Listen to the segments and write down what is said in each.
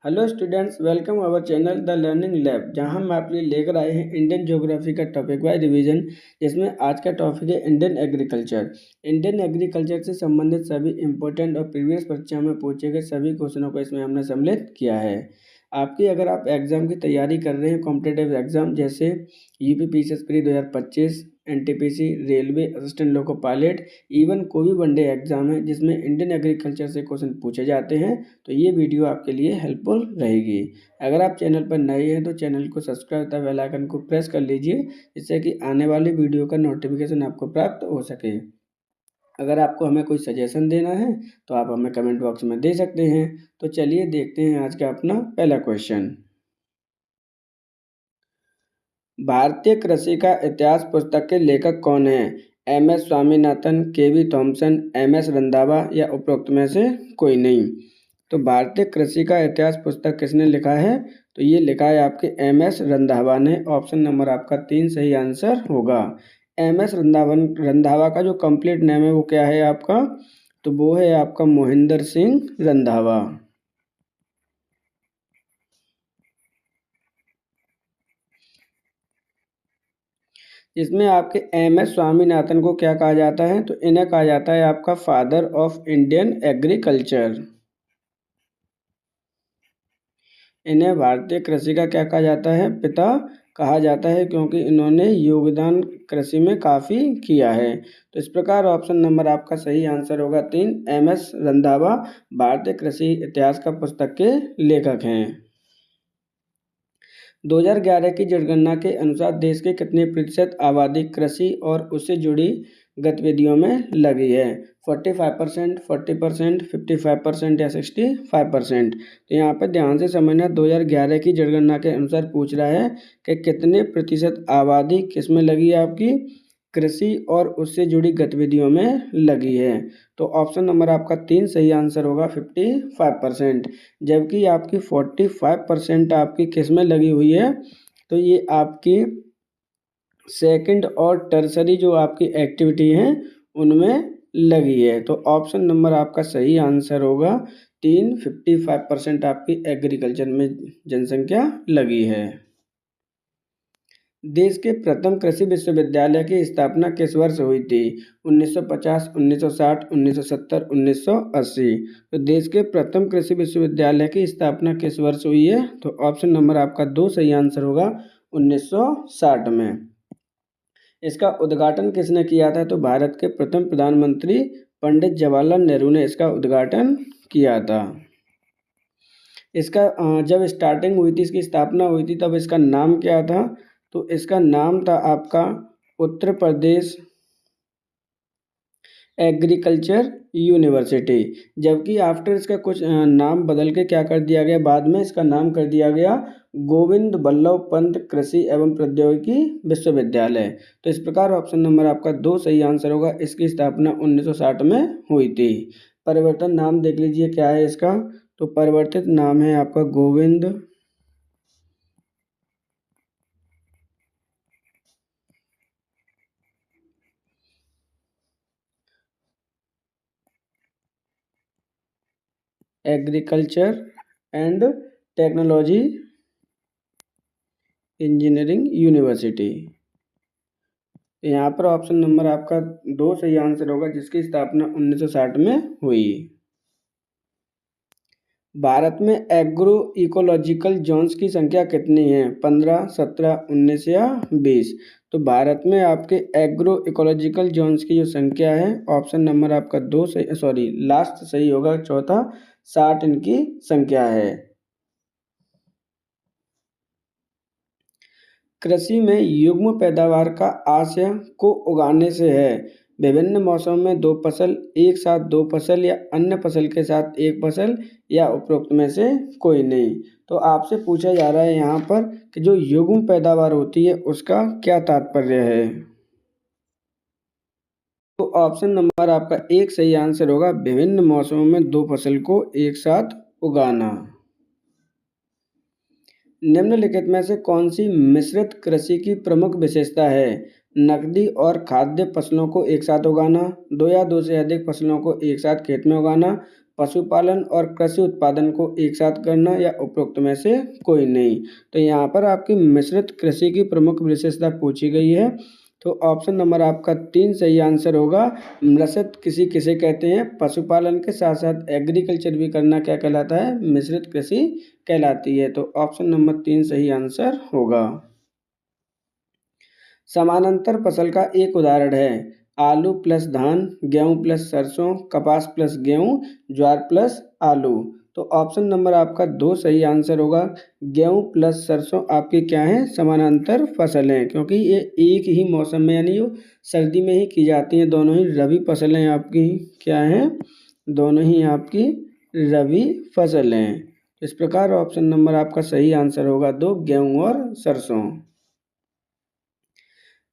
Hello students, welcome our channel the learning lab, जहां हम आपके लिए लेकर आए हैं इंडियन ज्योग्राफी का टॉपिक वाइज रिवीजन। जिसमें आज का टॉपिक है इंडियन एग्रीकल्चर। इंडियन एग्रीकल्चर से संबंधित सभी इंपॉर्टेंट और प्रीवियस परीक्षा में पूछे गए सभी क्वेश्चनों को इसमें हमने सम्मिलित किया है। आपकी अगर आप एग्ज़ाम की तैयारी कर रहे हैं, कॉम्पिटेटिव एग्ज़ाम जैसे UP PCS pre 2025, NTPC, railway assistant loco pilot, even कोई भी वनडे एग्ज़ाम है जिसमें इंडियन एग्रीकल्चर से क्वेश्चन पूछे जाते हैं, तो ये वीडियो आपके लिए हेल्पफुल रहेगी। अगर आप चैनल पर नए हैं तो चैनल को सब्सक्राइब तथा बेल आइकन को प्रेस कर लीजिए, जिससे कि आने वाली वीडियो का नोटिफिकेशन आपको प्राप्त हो सके। अगर आपको हमें कोई सजेशन देना है तो आप हमें कमेंट बॉक्स में दे सकते हैं। तो चलिए देखते हैं आज का अपना पहला क्वेश्चन। भारतीय कृषि का इतिहास पुस्तक के लेखक कौन है? M S. Swaminathan, K V. Thomson, M S. Randhawa या उपरोक्त में से कोई नहीं। तो भारतीय कृषि का इतिहास पुस्तक किसने लिखा है? तो ये लिखा है आपके एम.एस. रंधावा ने। ऑप्शन नंबर आपका 3 सही आंसर होगा। एम.एस. रंधावा का जो कंप्लीट नेम है वो क्या है आपका? तो वो है आपका मोहिंदर सिंह रंधावा। इसमें आपके एम.एस. स्वामीनाथन को क्या कहा जाता है? तो इन्हें कहा जाता है आपका फादर ऑफ इंडियन एग्रीकल्चर। इन्हें भारतीय कृषि का क्या कहा जाता है? पिता कहा जाता है, क्योंकि इन्होंने योगदान कृषि में काफ़ी किया है। तो इस प्रकार ऑप्शन नंबर आपका सही आंसर होगा 3। एम.एस. रंधावा भारतीय कृषि इतिहास का पुस्तक के लेखक हैं। 2011 की जनगणना के अनुसार देश के कितने प्रतिशत आबादी कृषि और उससे जुड़ी गतिविधियों में लगी है? 45%, 40%, 55% या 65%। तो यहाँ पर ध्यान से समझना, 2011 की जनगणना के अनुसार पूछ रहा है कि कितने प्रतिशत आबादी किस में लगी है आपकी? कृषि और उससे जुड़ी गतिविधियों में लगी है। तो ऑप्शन नंबर आपका 3 सही आंसर होगा 55%। जबकि आपकी 45% आपकी किस में लगी हुई है? तो ये आपकी सेकंड और टर्सरी जो आपकी एक्टिविटी हैं उनमें लगी है। तो ऑप्शन नंबर आपका सही आंसर होगा 3। 55% आपकी एग्रीकल्चर में जनसंख्या लगी है। देश के प्रथम कृषि विश्वविद्यालय की स्थापना किस वर्ष हुई थी? 1950, 1960, 1970, 1980। तो देश के प्रथम कृषि विश्वविद्यालय की स्थापना किस वर्ष हुई है? तो ऑप्शन नंबर आपका 2 सही आंसर होगा 1960 में। इसका उद्घाटन किसने किया था? तो भारत के प्रथम प्रधानमंत्री पंडित जवाहरलाल नेहरू ने इसका उद्घाटन किया था। इसका जब स्टार्टिंग हुई थी, इसकी स्थापना हुई थी, तब इसका नाम क्या था? तो इसका नाम था आपका उत्तर प्रदेश एग्रीकल्चर यूनिवर्सिटी। जबकि आफ्टर इसका कुछ नाम बदल के क्या कर दिया गया, बाद में इसका नाम कर दिया गया गोविंद बल्लभ पंत कृषि एवं प्रौद्योगिकी विश्वविद्यालय। तो इस प्रकार ऑप्शन नंबर आपका 2 सही आंसर होगा। इसकी स्थापना 1960 में हुई थी। परिवर्तन नाम देख लीजिए क्या है इसका? तो परिवर्तित नाम है आपका Govind agriculture and technology engineering university. यहाँ पर ऑप्शन नंबर आपका 2 सही आंसर होगा, जिसकी स्थापना 1960 में हुई। भारत में एग्रो इकोलॉजिकल जोन्स की संख्या कितनी है? 15, 17, 19 या 20। तो भारत में आपके एग्रो इकोलॉजिकल जोन्स की जो संख्या है, ऑप्शन नंबर आपका 2 सही, लास्ट सही होगा, चौथा 60 इनकी संख्या है। कृषि में युग्म पैदावार का आशय को उगाने से है विभिन्न मौसम में 2 फसल, एक साथ 2 फसल या अन्य फसल के साथ 1 फसल या उपरोक्त में से कोई नहीं। तो आपसे पूछा जा रहा है यहाँ पर कि जो युग्म पैदावार होती है उसका क्या तात्पर्य है? तो ऑप्शन नंबर आपका 1 सही आंसर होगा, विभिन्न मौसमों में 2 फसल को एक साथ उगाना। निम्नलिखित में से कौन सी मिश्रित कृषि की प्रमुख विशेषता है? नकदी और खाद्य फसलों को एक साथ उगाना, 2 या 2 से अधिक फसलों को एक साथ खेत में उगाना, पशुपालन और कृषि उत्पादन को एक साथ करना या उपरोक्त में से कोई नहीं। तो यहाँ पर आपकी मिश्रित कृषि की प्रमुख विशेषता पूछी गई है। तो ऑप्शन नंबर आपका 3 सही आंसर होगा। मिश्रित कृषि किसे कहते हैं? पशुपालन के साथ साथ एग्रीकल्चर भी करना क्या कहलाता है? मिश्रित कृषि कहलाती है। तो ऑप्शन नंबर 3 सही आंसर होगा। समानांतर फसल का एक उदाहरण है आलू प्लस धान, गेहूं प्लस सरसों, कपास प्लस गेहूं, ज्वार प्लस आलू। तो ऑप्शन नंबर आपका 2 सही आंसर होगा। गेहूं प्लस सरसों आपकी क्या है? समानांतर फसल हैं, क्योंकि ये एक ही मौसम में यानी जो सर्दी में ही की जाती हैं। दोनों ही रबी फसलें आपकी क्या हैं? दोनों ही आपकी रबी फसलें हैं। इस प्रकार ऑप्शन नंबर आपका सही आंसर होगा 2, गेहूं और सरसों।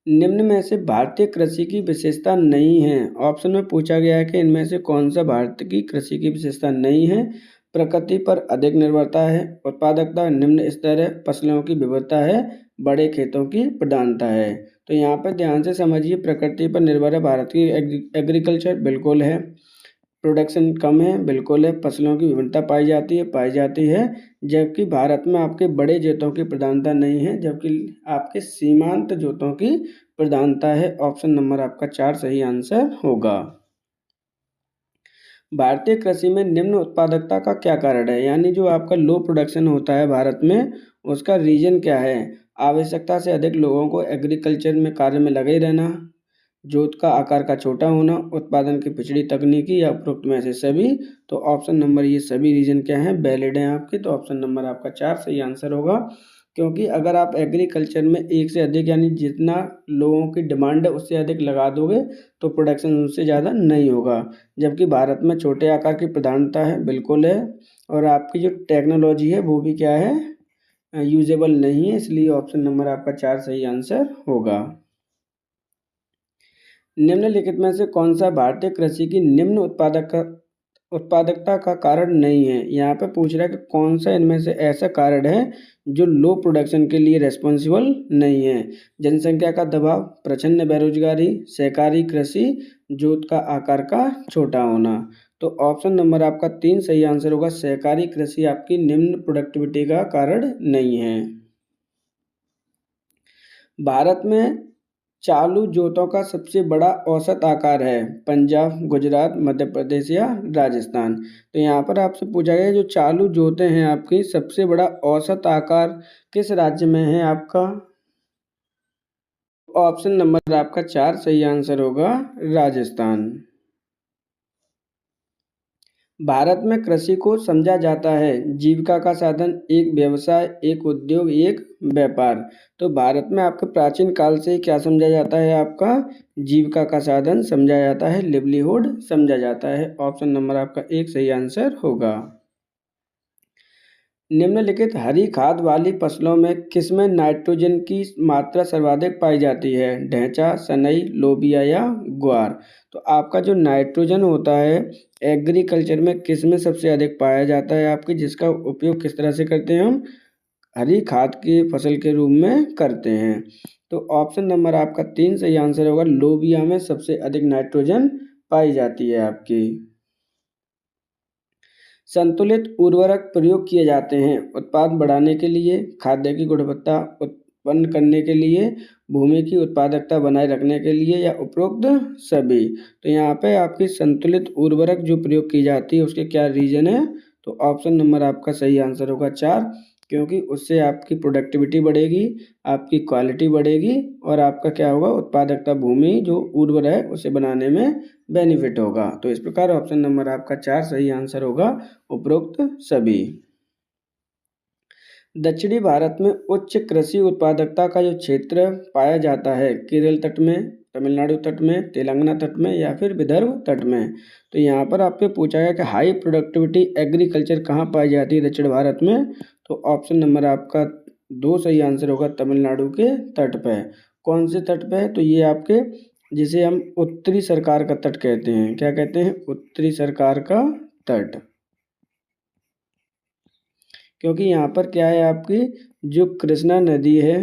निम्न में से भारतीय कृषि की विशेषता नहीं है। ऑप्शन में पूछा गया है कि इनमें से कौन सा भारत की कृषि की विशेषता नहीं है। प्रकृति पर अधिक निर्भरता है, उत्पादकता निम्न स्तर है, फसलों की विविधता है, बड़े खेतों की प्रधानता है। तो यहाँ पर ध्यान से समझिए, प्रकृति पर निर्भर है भारत की एग्रीकल्चर, बिल्कुल है। प्रोडक्शन कम है, बिल्कुल है। फसलों की विविधता पाई जाती है। जबकि भारत में आपके बड़े जोतों की प्रधानता नहीं है, जबकि आपके सीमांत जोतों की प्रधानता है। ऑप्शन नंबर आपका 4 सही आंसर होगा। भारतीय कृषि में निम्न उत्पादकता का क्या कारण है? यानी जो आपका लो प्रोडक्शन होता है भारत में, उसका रीजन क्या है? आवश्यकता से अधिक लोगों को एग्रीकल्चर में कार्य में लगे रहना, जोत का आकार का छोटा होना, उत्पादन की पिछड़ी तकनीकी या उपरोक्त में से सभी। तो ऑप्शन नंबर ये सभी रीजन क्या हैं? वैलिड हैं आपके। तो ऑप्शन नंबर आपका 4 सही आंसर होगा। क्योंकि अगर आप एग्रीकल्चर में एक से अधिक यानी जितना लोगों की डिमांड है उससे अधिक लगा दोगे तो प्रोडक्शन उससे ज़्यादा नहीं होगा। जबकि भारत में छोटे आकार की प्रधानता है, बिल्कुल है। और आपकी जो टेक्नोलॉजी है वो भी क्या है? यूजेबल नहीं है। इसलिए ऑप्शन नंबर आपका 4 सही आंसर होगा। निम्नलिखित में से कौन सा भारतीय कृषि की निम्न उत्पादकता का कारण नहीं है? यहाँ पे पूछ रहा है कि कौन सा इनमें से ऐसा कारण है जो लो प्रोडक्शन के लिए रेस्पॉन्सिबल नहीं है। जनसंख्या का दबाव, प्रचंड बेरोजगारी, सहकारी कृषि, जोत का आकार का छोटा होना। तो ऑप्शन नंबर आपका 3 सही आंसर होगा। सहकारी कृषि आपकी निम्न प्रोडक्टिविटी का कारण नहीं है। भारत में चालू जोतों का सबसे बड़ा औसत आकार है पंजाब, गुजरात, मध्य प्रदेश या राजस्थान। तो यहाँ पर आपसे पूछा गया जो चालू जोतें हैं आपकी सबसे बड़ा औसत आकार किस राज्य में है आपका? ऑप्शन नंबर आपका 4 सही आंसर होगा, राजस्थान। भारत में कृषि को समझा जाता है जीविका का साधन, एक व्यवसाय, एक उद्योग, एक व्यापार। तो भारत में आपके प्राचीन काल से क्या समझा जाता है? आपका जीविका का साधन समझा जाता है, लिवलीहुड समझा जाता है। ऑप्शन नंबर आपका 1 सही आंसर होगा। निम्नलिखित हरी खाद वाली फसलों में किसमें नाइट्रोजन की मात्रा सर्वाधिक पाई जाती है? ढैंचा, सनई, लोबिया या ग्वार। तो आपका जो नाइट्रोजन होता है एग्रीकल्चर में किस में सबसे अधिक पाया जाता है आपकी, जिसका उपयोग किस तरह से करते हैं हम? हरी खाद की फसल के रूप में करते हैं। तो ऑप्शन नंबर आपका 3 सही आंसर होगा। लोबिया में सबसे अधिक नाइट्रोजन पाई जाती है आपकी। संतुलित उर्वरक प्रयोग किए जाते हैं उत्पाद बढ़ाने के लिए, खाद्य की गुणवत्ता उत्पन्न करने के लिए, भूमि की उत्पादकता बनाए रखने के लिए या उपरोक्त सभी। तो यहाँ पे आपकी संतुलित उर्वरक जो प्रयोग की जाती है उसके क्या रीजन है? तो ऑप्शन नंबर आपका सही आंसर होगा 4, क्योंकि उससे आपकी प्रोडक्टिविटी बढ़ेगी, आपकी क्वालिटी बढ़ेगी और आपका क्या होगा? उत्पादकता भूमि जो उर्वर है उसे बनाने में बेनिफिट होगा। तो इस प्रकार ऑप्शन नंबर आपका 4 सही आंसर होगा, उपरोक्त सभी। दक्षिणी भारत में उच्च कृषि उत्पादकता का जो क्षेत्र पाया जाता है केरल तट में, तमिलनाडु तट में, तेलंगाना तट में या फिर विदर्भ तट में। तो यहाँ पर आपसे पूछा गया कि हाई प्रोडक्टिविटी एग्रीकल्चर कहाँ पाई जाती है दक्षिण भारत में? तो ऑप्शन नंबर आपका 2 सही आंसर होगा, तमिलनाडु के तट पे। कौन से तट पे है? तो ये आपके जिसे हम उत्तरी सरकार का तट कहते हैं। क्या कहते हैं? उत्तरी सरकार का तट। क्योंकि यहाँ पर क्या है आपकी जो कृष्णा नदी है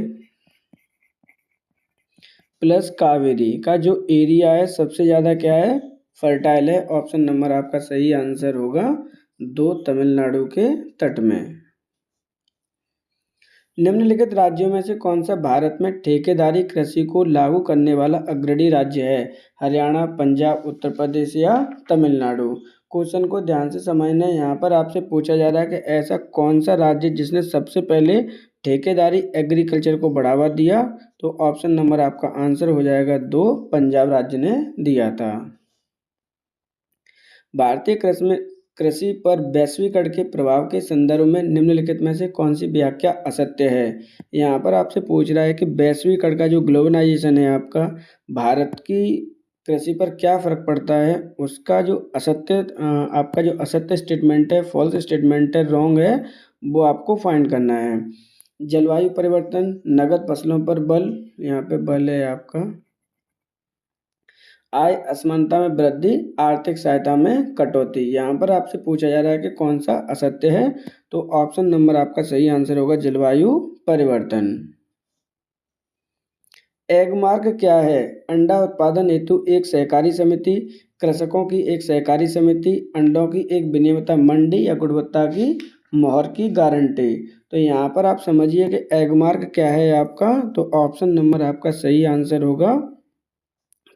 प्लस कावेरी का जो एरिया है सबसे ज़्यादा क्या है? फर्टाइल है। ऑप्शन नंबर आपका सही आंसर होगा 2 तमिलनाडु के तट में। निम्नलिखित राज्यों में से कौन सा भारत में ठेकेदारी कृषि को लागू करने वाला अग्रणी राज्य है? हरियाणा, पंजाब, उत्तर प्रदेश या तमिलनाडु। क्वेश्चन को ध्यान से समझना है। यहाँ पर आपसे पूछा जा रहा है कि ऐसा कौन सा राज्य जिसने सबसे पहले ठेकेदारी एग्रीकल्चर को बढ़ावा दिया? तो ऑप्शन नंबर आपका आंसर हो जाएगा 2, पंजाब राज्य ने दिया था। भारतीय कृषि पर वैश्वीकरण के प्रभाव के संदर्भ में निम्नलिखित में से कौन सी व्याख्या असत्य है? यहाँ पर आपसे पूछ रहा है कि वैश्वीकरण का जो ग्लोबलाइजेशन है आपका, भारत की कृषि पर क्या फर्क पड़ता है, उसका जो आपका जो असत्य स्टेटमेंट है, फॉल्स स्टेटमेंट है, रॉन्ग है, वो आपको फाइंड करना है। जलवायु परिवर्तन, नगद फसलों पर बल, यहाँ पे बल है आपका, आय असमानता में वृद्धि, आर्थिक सहायता में कटौती। यहाँ पर आपसे पूछा जा रहा है कि कौन सा असत्य है? तो ऑप्शन नंबर आपका सही आंसर होगा जलवायु परिवर्तन। एगमार्क क्या है? अंडा उत्पादन हेतु एक सहकारी समिति, कृषकों की एक सहकारी समिति, अंडों की एक विनियमित मंडी या गुणवत्ता की मोहर की गारंटी। तो यहाँ पर आप समझिए कि एगमार्क क्या है आपका। तो ऑप्शन नंबर आपका सही आंसर होगा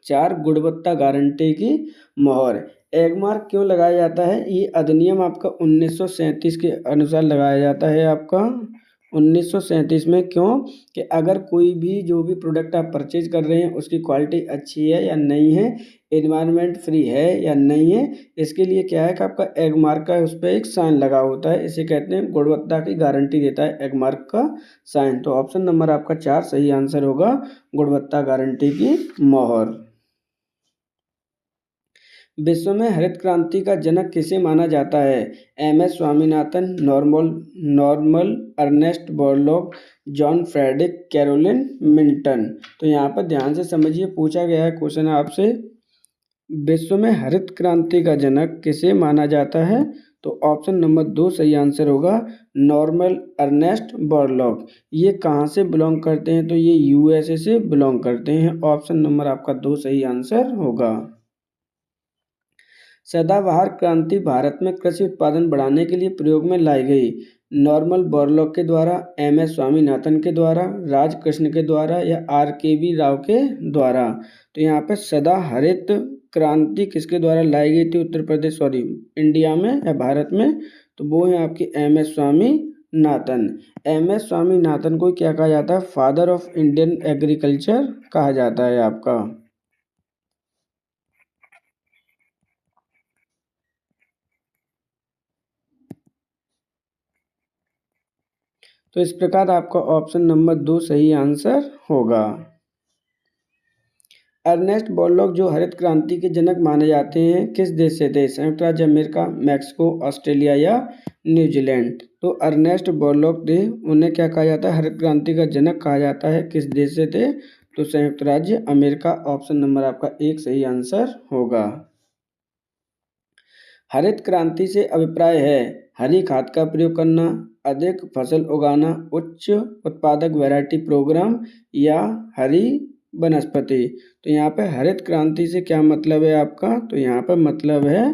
4, गुणवत्ता गारंटी की मोहर। एगमार्क क्यों लगाया जाता है? ये अधिनियम आपका 1937 के अनुसार लगाया जाता है आपका 1937 में। क्यों? कि अगर कोई भी जो भी प्रोडक्ट आप परचेज कर रहे हैं उसकी क्वालिटी अच्छी है या नहीं है, एनवायरनमेंट फ्री है या नहीं है, इसके लिए क्या है कि आपका एगमार्क का उस पर एक साइन लगा होता है। इसे कहते हैं गुणवत्ता की गारंटी देता है एगमार्क का साइन। तो ऑप्शन नंबर आपका 4 सही आंसर होगा, गुणवत्ता गारंटी की मोहर। विश्व में हरित क्रांति का जनक किसे माना जाता है? M S. Swaminathan, Norman Ernest Borlaug, John Frederick, Caroline Milton. तो यहाँ पर ध्यान से समझिए, पूछा गया है क्वेश्चन आपसे, विश्व में हरित क्रांति का जनक किसे माना जाता है? तो ऑप्शन नंबर 2 सही आंसर होगा, नॉर्मल अर्नेस्ट बोरलॉग। ये कहाँ से बिलोंग करते हैं? तो ये यूएसए से बिलोंग करते हैं। ऑप्शन नंबर आपका 2 सही आंसर होगा। सदाबहार क्रांति भारत में कृषि उत्पादन बढ़ाने के लिए प्रयोग में लाई गई। नॉर्मल बोरलॉग के द्वारा, एम.एस. स्वामीनाथन के द्वारा, राजकृष्ण के द्वारा या आर.के.वी. राव के द्वारा। तो यहाँ पे सदा हरित क्रांति किसके द्वारा लाई गई थी? इंडिया में या भारत में? तो वो है आपकी एम.एस. स्वामीनाथन। एम.एस. स्वामीनाथन को क्या कहा जाता है? फादर ऑफ इंडियन एग्रीकल्चर कहा जाता है आपका। तो इस प्रकार आपका ऑप्शन नंबर 2 सही आंसर होगा। अर्नेस्ट बोरलॉग जो हरित क्रांति के जनक माने जाते हैं, किस देश से थे? संयुक्त राज्य अमेरिका, मैक्सिको, ऑस्ट्रेलिया या न्यूजीलैंड। तो अर्नेस्ट बोरलॉग थे, उन्हें क्या कहा जाता है? हरित क्रांति का जनक कहा जाता है। किस देश से थे? तो संयुक्त राज्य अमेरिका। ऑप्शन नंबर आपका 1 सही आंसर होगा। हरित क्रांति से अभिप्राय है हरी खाद का प्रयोग करना, अधिक फसल उगाना, उच्च उत्पादक वैरायटी प्रोग्राम या हरी वनस्पति। तो यहाँ पे हरित क्रांति से क्या मतलब है आपका? तो यहाँ पर मतलब है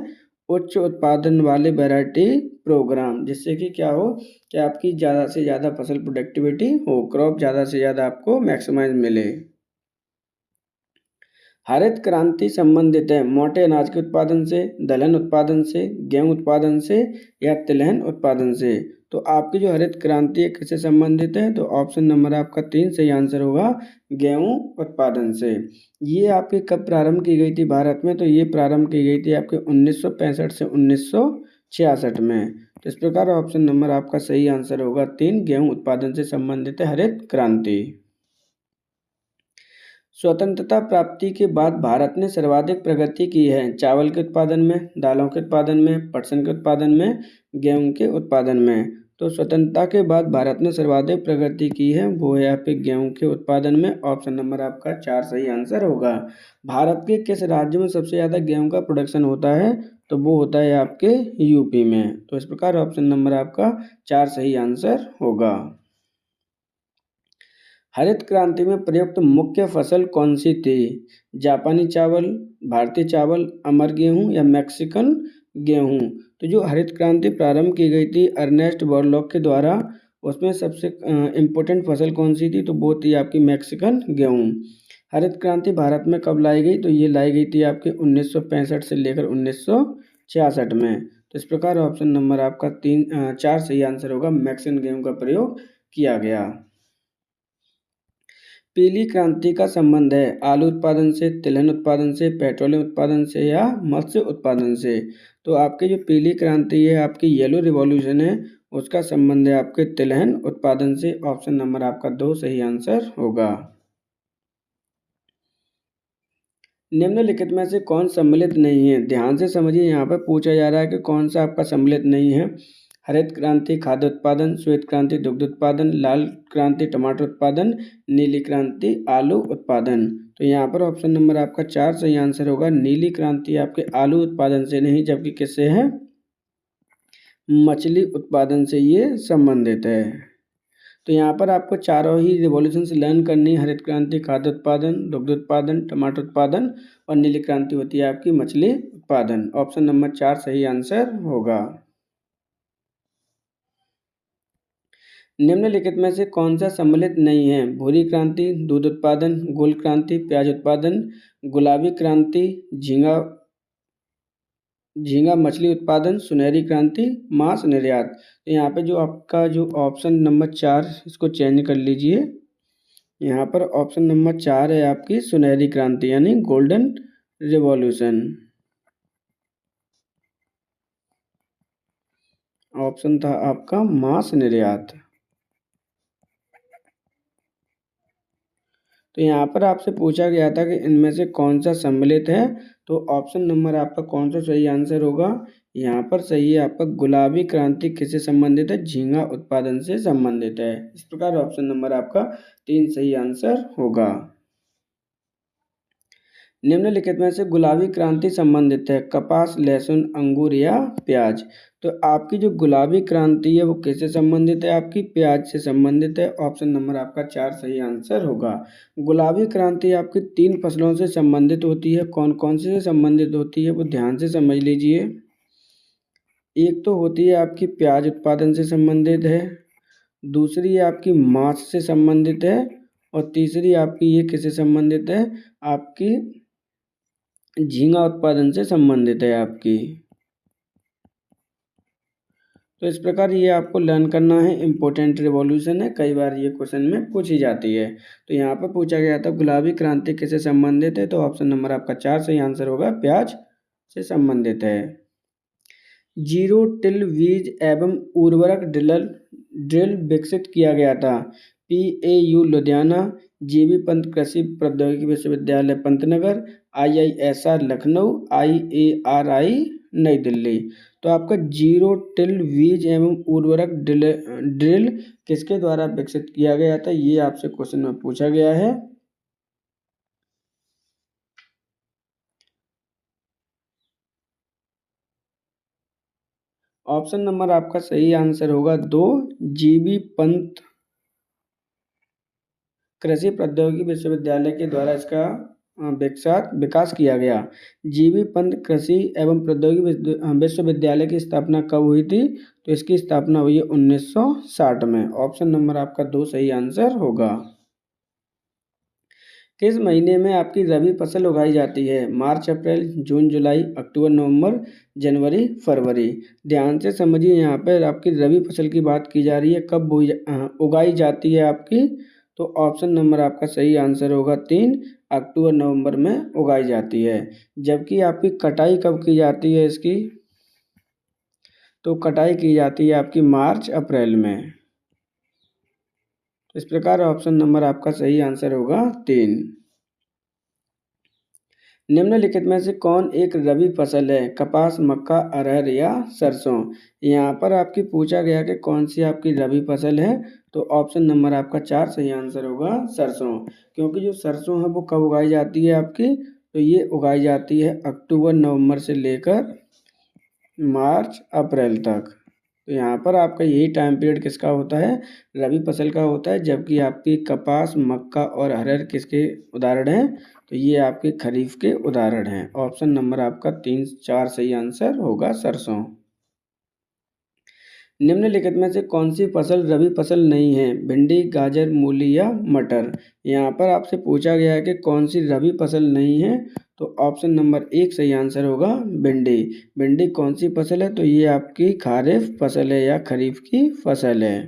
उच्च उत्पादन वाले वैरायटी प्रोग्राम, जिससे कि क्या हो कि आपकी ज़्यादा से ज़्यादा फसल प्रोडक्टिविटी हो, क्रॉप ज़्यादा से ज़्यादा आपको मैक्सिमाइज मिले। हरित क्रांति संबंधित है मोटे अनाज के उत्पादन से, दलहन उत्पादन से, गेहूं उत्पादन से या तिलहन उत्पादन से। तो आपकी जो हरित क्रांति है किससे संबंधित है? तो ऑप्शन नंबर आपका 3 सही आंसर होगा, गेहूं उत्पादन से। ये आपकी कब प्रारंभ की गई थी भारत में? तो ये प्रारंभ की गई थी आपके 1965 से 1966 में। तो इस प्रकार ऑप्शन नंबर आपका सही आंसर होगा 3, गेहूं उत्पादन से संबंधित है हरित क्रांति। स्वतंत्रता प्राप्ति के बाद भारत ने सर्वाधिक प्रगति की है चावल के उत्पादन में, दालों के उत्पादन में, पटसन के उत्पादन में, गेहूं के उत्पादन में। तो स्वतंत्रता के बाद भारत ने सर्वाधिक प्रगति की है, वो है आपके गेहूं के उत्पादन में। ऑप्शन नंबर आपका 4 सही आंसर होगा। भारत के किस राज्य में सबसे ज़्यादा गेहूं का प्रोडक्शन होता है? तो वो होता है आपके यूपी में। तो इस प्रकार ऑप्शन नंबर आपका 4 सही आंसर होगा। हरित क्रांति में प्रयुक्त मुख्य फसल कौन सी थी? जापानी चावल, भारतीय चावल, अमर गेहूं या मैक्सिकन गेहूं? तो जो हरित क्रांति प्रारंभ की गई थी अर्नेस्ट बोरलॉग के द्वारा, उसमें सबसे इम्पोर्टेंट फसल कौन सी थी? तो वो थी आपकी मैक्सिकन गेहूं। हरित क्रांति भारत में कब लाई गई? तो ये लाई गई थी आपके 1965 से लेकर 1966 में। तो इस प्रकार ऑप्शन नंबर आपका 4 सही आंसर होगा, मैक्सिकन गेहूं का प्रयोग किया गया। पीली क्रांति का संबंध है आलू उत्पादन से, तिलहन उत्पादन से, पेट्रोलियम उत्पादन से या मत्स्य उत्पादन से? तो आपकी जो पीली क्रांति है, आपकी येलो रिवॉल्यूशन है, उसका संबंध है आपके तिलहन उत्पादन से। ऑप्शन नंबर आपका 2 सही आंसर होगा। निम्नलिखित में से कौन सम्मिलित नहीं है? ध्यान से समझिए, यहाँ पर पूछा जा रहा है कि कौन सा आपका सम्मिलित नहीं है। हरित क्रांति खाद्य उत्पादन, श्वेत क्रांति दुग्ध उत्पादन, लाल क्रांति टमाटर उत्पादन, नीली क्रांति आलू उत्पादन। तो यहाँ पर ऑप्शन नंबर आपका 4 सही आंसर होगा। नीली क्रांति आपके आलू उत्पादन से नहीं, जबकि किससे है? मछली उत्पादन से ये संबंधित है। तो यहाँ पर आपको चारों ही रिवॉल्यूशन से लर्न करनी है। हरित क्रांति खाद्य उत्पादन, दुग्ध उत्पादन, टमाटर उत्पादन और नीली क्रांति होती है आपकी मछली उत्पादन। ऑप्शन नंबर 4 सही आंसर होगा। निम्नलिखित में से कौन सा सम्मिलित नहीं है? भूरी क्रांति दूध उत्पादन, गोल क्रांति प्याज उत्पादन, गुलाबी क्रांति झींगा मछली उत्पादन, सुनहरी क्रांति मांस निर्यात। तो यहाँ पे जो आपका जो ऑप्शन नंबर 4, इसको चेंज कर लीजिए। यहाँ पर ऑप्शन नंबर 4 है आपकी सुनहरी क्रांति यानी गोल्डन रिवॉल्यूशन। ऑप्शन था आपका मांस निर्यात। तो यहाँ पर आपसे पूछा गया था कि इनमें से कौन सा सम्मिलित है, तो ऑप्शन नंबर आपका कौन सा सही आंसर होगा? यहाँ पर सही है आपका गुलाबी क्रांति किससे संबंधित है? झींगा उत्पादन से संबंधित है। इस प्रकार ऑप्शन नंबर आपका 3 सही आंसर होगा। निम्नलिखित में से गुलाबी क्रांति संबंधित है कपास, लहसुन, अंगूर या प्याज? तो आपकी जो गुलाबी क्रांति है वो किससे संबंधित है? आपकी प्याज से संबंधित है। ऑप्शन नंबर आपका 4 सही आंसर होगा। गुलाबी क्रांति आपकी 3 फसलों से संबंधित होती है। कौन कौन से संबंधित होती है वो ध्यान से समझ लीजिए। एक तो होती है आपकी प्याज उत्पादन से संबंधित है, दूसरी आपकी मांस से संबंधित है और तीसरी आपकी ये किससे संबंधित है? आपकी झींगा उत्पादन से संबंधित है आपकी। तो इस प्रकार ये आपको लर्न करना है। इम्पोर्टेंट रिवॉल्यूशन है, कई बार ये क्वेश्चन में पूछी जाती है। तो यहाँ पर पूछा गया था गुलाबी क्रांति किससे संबंधित है, तो ऑप्शन नंबर आपका 4 सही आंसर होगा, प्याज से संबंधित है। जीरो टिल बीज एवं उर्वरक ड्रिल विकसित किया गया था। PAU लुधियाना, GV पंत कृषि प्रौद्योगिकी विश्वविद्यालय पंतनगर, IISR लखनऊ, IARI नई दिल्ली। तो आपका जीरो टिल बीज एवं उर्वरक ड्रिल किसके द्वारा विकसित किया गया था, ये आपसे क्वेश्चन में पूछा गया है। ऑप्शन नंबर आपका सही आंसर होगा 2, GV पंत कृषि प्रौद्योगिकी विश्वविद्यालय के द्वारा इसका विकास किया गया। GV पंत कृषि एवं प्रौद्योगिकी विश्वविद्यालय की स्थापना कब हुई थी, तो इसकी स्थापना हुई है 1960 में। ऑप्शन नंबर आपका 2 सही आंसर होगा। किस महीने में आपकी रबी फसल उगाई जाती है? मार्च, अप्रैल, जून, जुलाई, अक्टूबर, नवंबर, जनवरी, फरवरी? ध्यान से समझिए, यहाँ पर आपकी रबी फसल की बात की जा रही है, कब उगाई जाती है आपकी, तो ऑप्शन नंबर आपका सही आंसर होगा 3, अक्टूबर नवंबर में उगाई जाती है। जबकि आपकी कटाई कब की जाती है इसकी, तो कटाई की जाती है आपकी मार्च अप्रैल में। इस प्रकार ऑप्शन नंबर आपका सही आंसर होगा 3। निम्नलिखित में से कौन एक रबी फसल है? कपास, मक्का, अरहर या सरसों? यहाँ पर आपकी पूछा गया कि कौन सी आपकी रबी फसल है, तो ऑप्शन नंबर आपका 4 सही आंसर होगा, सरसों। क्योंकि जो सरसों है वो कब उगाई जाती है आपकी, तो ये उगाई जाती है अक्टूबर नवंबर से लेकर मार्च अप्रैल तक। तो यहाँ पर आपका यही टाइम पीरियड किसका होता है, रबी फसल का होता है, जबकि आपकी कपास, मक्का और अरहर किसके उदाहरण हैं, तो ये आपके खरीफ के उदाहरण हैं। ऑप्शन नंबर आपका 3, 4 सही आंसर होगा सरसों। निम्नलिखित में से कौन सी फसल रबी फसल नहीं है, भिंडी, गाजर, मूली या मटर। यहाँ पर आपसे पूछा गया है कि कौन सी रबी फसल नहीं है, तो ऑप्शन नंबर 1 सही आंसर होगा भिंडी। भिंडी कौन सी फसल है, तो ये आपकी खारिफ फसल है या खरीफ की फसल है।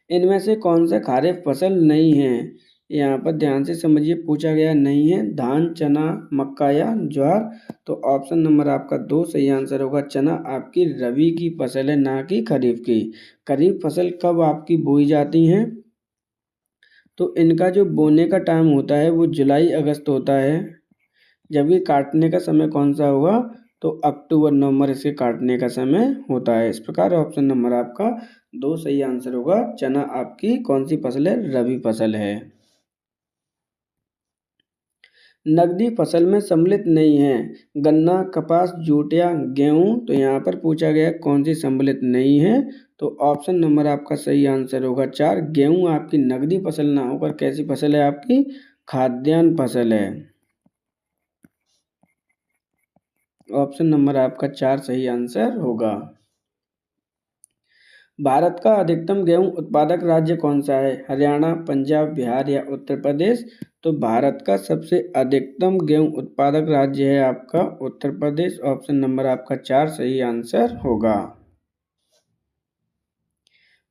इनमें से कौन सा खारिफ फसल नहीं है, यहाँ पर ध्यान से समझिए, पूछा गया नहीं है, धान, चना, मक्का या ज्वार। तो ऑप्शन नंबर आपका 2 सही आंसर होगा, चना आपकी रबी की फसल है, ना कि खरीफ की। खरीफ फसल कब आपकी बोई जाती हैं, तो इनका जो बोने का टाइम होता है वो जुलाई अगस्त होता है, जबकि काटने का समय कौन सा होगा, तो अक्टूबर नवंबर इसके काटने का समय होता है। इस प्रकार ऑप्शन नंबर आपका 2 सही आंसर होगा, चना आपकी कौन सी फसल है, रबी फसल है। नकदी फसल में सम्मिलित नहीं है, गन्ना, कपास, जूट या गेहूँ। तो यहाँ पर पूछा गया कौन सी सम्मिलित नहीं है, तो ऑप्शन नंबर आपका सही आंसर होगा 4, गेहूँ आपकी नकदी फसल ना होकर कैसी फसल है, आपकी खाद्यान्न फसल है। ऑप्शन नंबर आपका 4 सही आंसर होगा। भारत का अधिकतम गेहूं उत्पादक राज्य कौन सा है, हरियाणा, पंजाब, बिहार या उत्तर प्रदेश। तो भारत का सबसे अधिकतम गेहूं उत्पादक राज्य है आपका उत्तर प्रदेश। ऑप्शन नंबर आपका 4 सही आंसर होगा।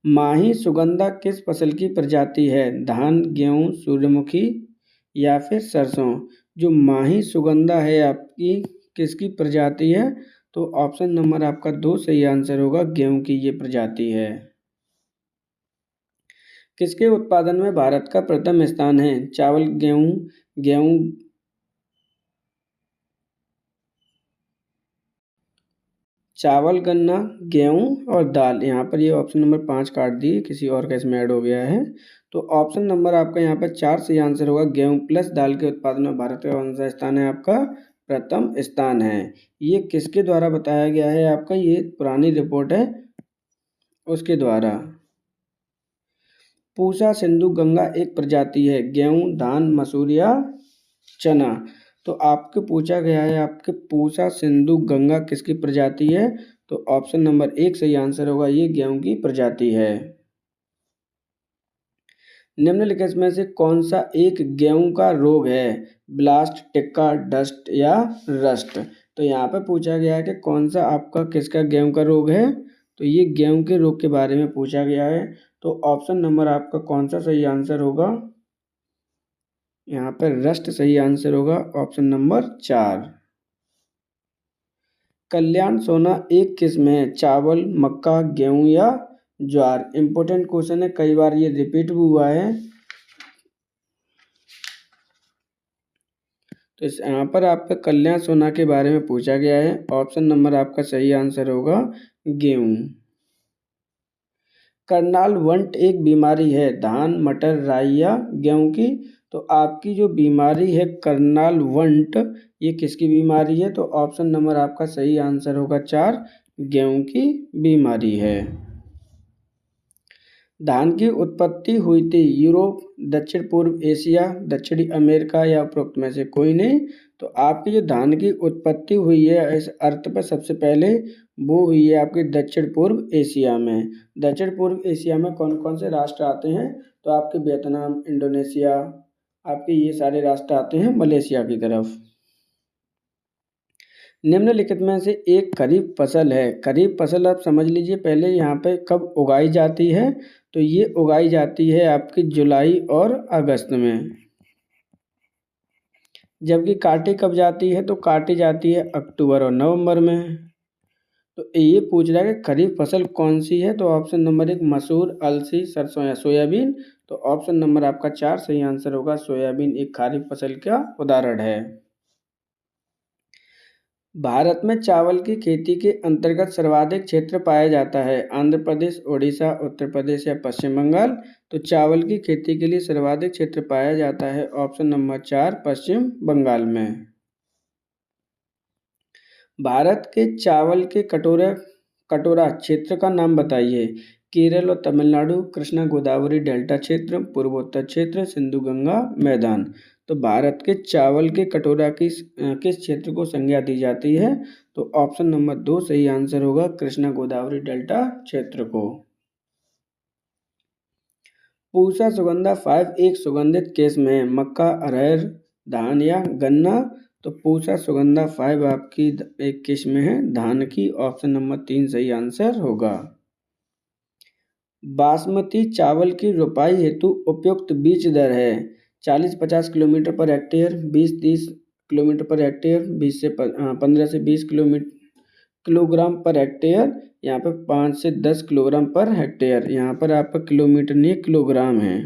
माही सुगंधा किस फसल की प्रजाति है, धान, गेहूं, सूर्यमुखी या फिर सरसों। जो माही सुगंधा है आपकी किसकी प्रजाति है, तो ऑप्शन नंबर आपका 2 सही आंसर होगा, गेहूं की ये प्रजाति है। किसके उत्पादन में भारत का प्रथम स्थान है, चावल, गेहूं, गेहूं, चावल, गन्ना, गेहूं और दाल। यहाँ पर ये ऑप्शन नंबर 5 काट दिए, किसी और का इसमें ऐड हो गया है। तो ऑप्शन नंबर आपका यहाँ पर 4 सही आंसर होगा, गेहूं प्लस दाल के उत्पादन में भारत का कौन सा स्थान है, आपका प्रथम स्थान है। ये किसके द्वारा बताया गया है, आपका ये पुरानी रिपोर्ट है उसके द्वारा। पूसा, सिंधु, गंगा एक प्रजाति है, गेहूं, धान, मसूर या चना। तो आपके पूछा गया है आपके पूसा, सिंधु, गंगा किसकी प्रजाति है, तो ऑप्शन नंबर 1 सही आंसर होगा, ये गेहूं की प्रजाति है। निम्नलिखित में से कौन सा एक गेहूं का रोग है, ब्लास्ट, टिक्का, डस्ट या रस्ट। तो यहाँ पे पूछा गया है कि कौन सा आपका किसका गेहूं का रोग है, तो ये गेहूं के रोग के बारे में पूछा गया है। तो ऑप्शन नंबर आपका कौन सा सही आंसर होगा, यहाँ पर रस्ट सही आंसर होगा, ऑप्शन नंबर 4। कल्याण सोना एक किस्म है, चावल, मक्का, गेहूं या ज्वार। इंपॉर्टेंट क्वेश्चन है, कई बार ये रिपीट भी हुआ है। तो इस यहाँ पर आपका कल्याण सोना के बारे में पूछा गया है। ऑप्शन नंबर आपका सही आंसर होगा गेहूं। करनाल वंट एक बीमारी है, धान, मटर, राई या गेहूं की। तो आपकी जो बीमारी है करनाल वंट, ये किसकी बीमारी है, तो ऑप्शन नंबर आपका सही आंसर होगा 4, गेहूं की बीमारी है। धान की उत्पत्ति हुई थी यूरोप, दक्षिण पूर्व एशिया, दक्षिणी अमेरिका या उपरोक्त में से कोई नहीं। तो आपकी जो धान की उत्पत्ति हुई है इस अर्थ पर सबसे पहले वो हुई है आपके दक्षिण पूर्व एशिया में। दक्षिण पूर्व एशिया में कौन कौन से राष्ट्र आते हैं, तो आपके वियतनाम, इंडोनेशिया, आपके ये सारे राष्ट्र आते हैं मलेशिया की तरफ। निम्नलिखित में से एक खरीफ फसल है, खरीफ फसल आप समझ लीजिए पहले यहाँ पे कब उगाई जाती है, तो ये उगाई जाती है आपकी जुलाई और अगस्त में, जबकि काटी कब जाती है, तो काटी जाती है अक्टूबर और नवंबर में। तो ये पूछ रहा है कि खरीफ फसल कौन सी है, तो ऑप्शन नंबर 1 मसूर, अलसी, सरसों या सोयाबीन। तो ऑप्शन नंबर आपका 4 सही आंसर होगा, सोयाबीन एक खरीफ फसल का उदाहरण है। भारत में चावल की खेती के अंतर्गत सर्वाधिक क्षेत्र पाया जाता है, आंध्र प्रदेश, उड़ीसा, उत्तर प्रदेश या पश्चिम बंगाल। तो चावल की खेती के लिए सर्वाधिक क्षेत्र पाया जाता है, ऑप्शन नंबर 4 पश्चिम बंगाल में। भारत के चावल के कटोरा क्षेत्र का नाम बताइए। केरल और तमिलनाडु, कृष्णा गोदावरी डेल्टा क्षेत्र, पूर्वोत्तर क्षेत्र, सिंधु गंगा मैदान। तो भारत के चावल के कटोरा किस क्षेत्र को संज्ञा दी जाती है? तो ऑप्शन नंबर 2 सही आंसर होगा, कृष्णा गोदावरी डेल्टा क्षेत्र को। पूसा सुगंधा 5 एक सुगंधित किस में है? मक्का, अरहर, धान या गन्ना? तो पूसा सुगंधा 5 आपकी एक किस्म में है धान की। ऑप्शन नंबर 3 सही आंसर होगा। बासमती चावल की रोपाई हेतु उपयुक्त बीज दर है 40-50 kilometre per hectare, 20-30 kilometre per hectare, 15 से 20 किलोग्राम पर हेक्टेयर, यहाँ पे 5 से 10 किलोग्राम पर हेक्टेयर। यहाँ पर आपका किलोमीटर नहीं किलोग्राम है।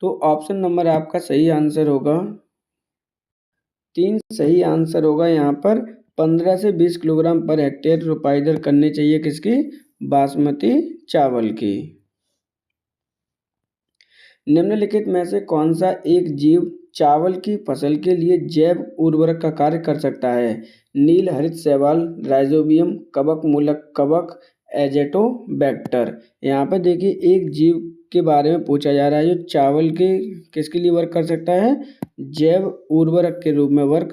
तो ऑप्शन नंबर आपका सही आंसर होगा 3 सही आंसर होगा। यहाँ पर 15 से 20 किलोग्राम पर हेक्टेयर रोपाई दर करनी चाहिए किसकी? बासमती चावल की। निम्नलिखित में से कौन सा एक जीव चावल की फसल के लिए जैव उर्वरक का कार्य कर सकता है? नील हरित शैवाल, राइजोबियम, कवक मूलक कवक, एजेटोबैक्टर। यहाँ पर देखिए एक जीव के बारे में पूछा जा रहा है जो चावल के किसके लिए वर्क कर सकता है? जैव उर्वरक के रूप में वर्क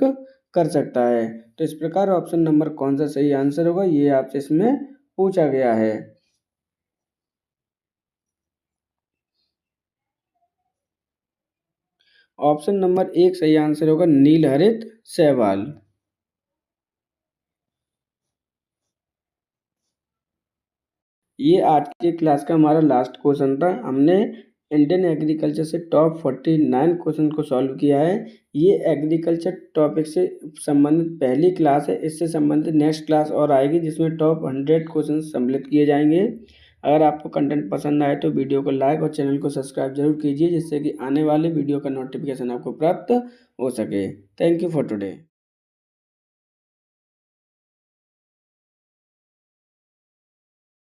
कर सकता है। तो इस प्रकार ऑप्शन नंबर कौन सा सही आंसर होगा ये आपसे इसमें पूछा गया है। ऑप्शन नंबर 1 सही आंसर होगा, नील हरित शैवाल। ये आज के क्लास का हमारा लास्ट क्वेश्चन था। हमने इंडियन एग्रीकल्चर से टॉप 49 क्वेश्चन को सॉल्व किया है। ये एग्रीकल्चर टॉपिक से संबंधित पहली क्लास है। इससे संबंधित नेक्स्ट क्लास और आएगी जिसमें टॉप 100 क्वेश्चन सम्मिलित किए जाएंगे। अगर आपको कंटेंट पसंद आए तो वीडियो को लाइक और चैनल को सब्सक्राइब जरूर कीजिए जिससे कि आने वाले वीडियो का नोटिफिकेशन आपको प्राप्त हो सके। Thank you for today.